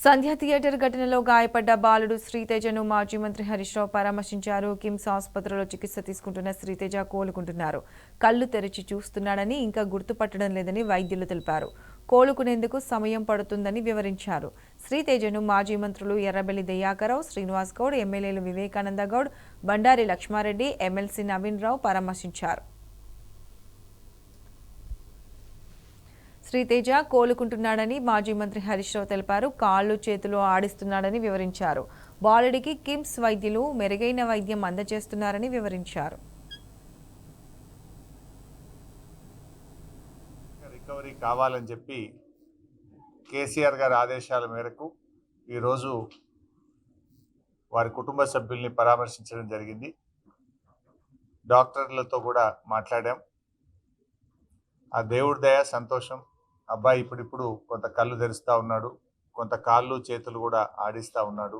సంధ్య theatre ఘటనలో గాయపడ్డ బాలుడు శ్రీతేజను మాజీ మంత్రి హరీష్ రావు పరామర్శించారు. కిమ్స్ ఆసుపత్రిలో చికిత్స తీసుకుంటున్న శ్రీతేజ కోలుకుంటున్నారు. కళ్లు తెరిచి చూస్తున్నాడని, ఇంకా గుర్తుపట్టడం లేదని వైద్యులు తెలిపారు. కోలుకునేందుకు సమయం పడుతుందని వివరించారు. శ్రీతేజను మాజీ మంత్రులు ఎర్రబెల్లి దయాకర్రావు, శ్రీనివాస్ గౌడ్, ఎమ్మెల్యేలు వివేకానంద గౌడ్, బండారి లక్ష్మారెడ్డి, ఎమ్మెల్సీ నవీన్ రావు పరామర్శించారు. శ్రీతేజ కోలుకుంటున్నాడని మాజీ మంత్రి హరీష్ రావు తెలిపారు. కాళ్లు చేతులు ఆడిస్తున్నాడని వివరించారు. బాలుడికి కిమ్స్ వైద్యులు మెరుగైన వైద్యం అందజేస్తున్నారని వివరించారు. రికవరీ కావాలని చెప్పి కేసీఆర్ గారి ఆదేశాల మేరకు ఈరోజు వారి కుటుంబ సభ్యుల్ని పరామర్శించడం జరిగింది. డాక్టర్లతో కూడా మాట్లాడాం. ఆ దేవుడి దయ, సంతోషం. అబ్బాయి ఇప్పుడిప్పుడు కొంత కళ్ళు తెరుస్తూ ఉన్నాడు, కొంత కాళ్ళు చేతులు కూడా ఆడిస్తూ ఉన్నాడు.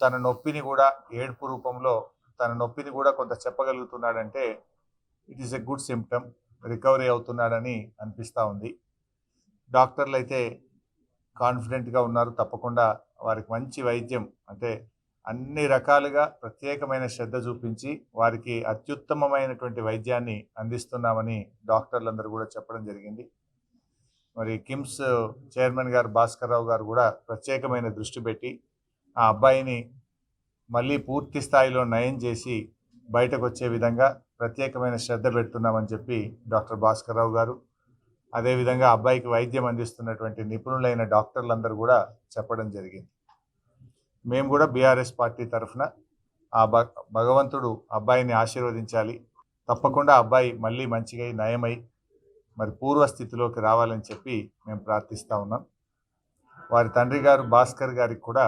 తన నొప్పిని కూడా ఏడుపు రూపంలో తన నొప్పిని కూడా కొంత చెప్పగలుగుతున్నాడంటే it is a good symptom. Recovery అవుతున్నాడని అనిపిస్తూ ఉంది. డాక్టర్లు అయితే కాన్ఫిడెంట్గా ఉన్నారు. తప్పకుండా వారికి మంచి వైద్యం, అంటే అన్ని రకాలుగా ప్రత్యేకమైన శ్రద్ధ చూపించి వారికి అత్యుత్తమమైనటువంటి వైద్యాన్ని అందిస్తున్నామని డాక్టర్లందరూ కూడా చెప్పడం జరిగింది. మరి కిమ్స్ చైర్మన్ గారు భాస్కర్ రావు గారు కూడా ప్రత్యేకమైన దృష్టి పెట్టి ఆ అబ్బాయిని మళ్ళీ పూర్తి స్థాయిలో నయం చేసి బయటకు వచ్చే విధంగా ప్రత్యేకమైన శ్రద్ధ పెడుతున్నామని చెప్పి డాక్టర్ భాస్కర్ రావు గారు, అదేవిధంగా అబ్బాయికి వైద్యం అందిస్తున్నటువంటి నిపుణులైన డాక్టర్లందరూ కూడా చెప్పడం జరిగింది. మేము కూడా బీఆర్ఎస్ పార్టీ తరఫున ఆ భగవంతుడు అబ్బాయిని ఆశీర్వదించాలి, తప్పకుండా అబ్బాయి మళ్ళీ మంచిగా నయమై మరి పూర్వస్థితిలోకి రావాలని చెప్పి మేము ప్రార్థిస్తూ ఉన్నాం. వారి తండ్రి గారు భాస్కర్ గారికి కూడా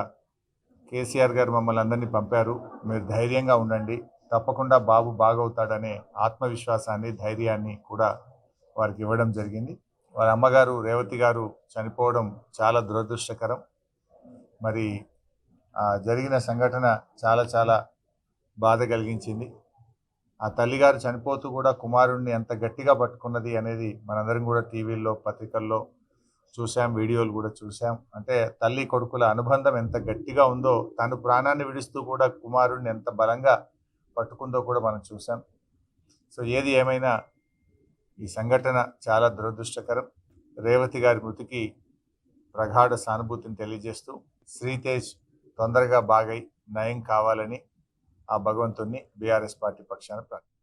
కేసీఆర్ గారు మమ్మల్ని అందరినీ పంపారు. మీరు ధైర్యంగా ఉండండి, తప్పకుండా బాబు బాగవుతాడనే ఆత్మవిశ్వాసాన్ని, ధైర్యాన్ని కూడా వారికి ఇవ్వడం జరిగింది. వారి అమ్మగారు రేవతి గారు చనిపోవడం చాలా దురదృష్టకరం. మరి జరిగిన సంఘటన చాలా చాలా బాధ కలిగించింది. ఆ తల్లిగారు చనిపోతూ కూడా కుమారుడిని ఎంత గట్టిగా పట్టుకున్నది అనేది మనందరం కూడా టీవీల్లో, పత్రికల్లో చూసాం, వీడియోలు కూడా చూసాం. అంటే తల్లి కొడుకుల అనుబంధం ఎంత గట్టిగా ఉందో, తను ప్రాణాన్ని విడుస్తూ కూడా కుమారుడిని ఎంత బలంగా పట్టుకుందో కూడా మనం చూసాం. సో ఏది ఏమైనా ఈ సంఘటన చాలా దురదృష్టకరం. రేవతి గారి మృతికి ప్రగాఢ సానుభూతిని తెలియజేస్తూ శ్రీతేజ్ తొందరగా బాగై నయం కావాలని ఆ భగవంతుణ్ణి బీఆర్ఎస్ పార్టీ పక్షాన ప్రార్థిస్తున్నాను.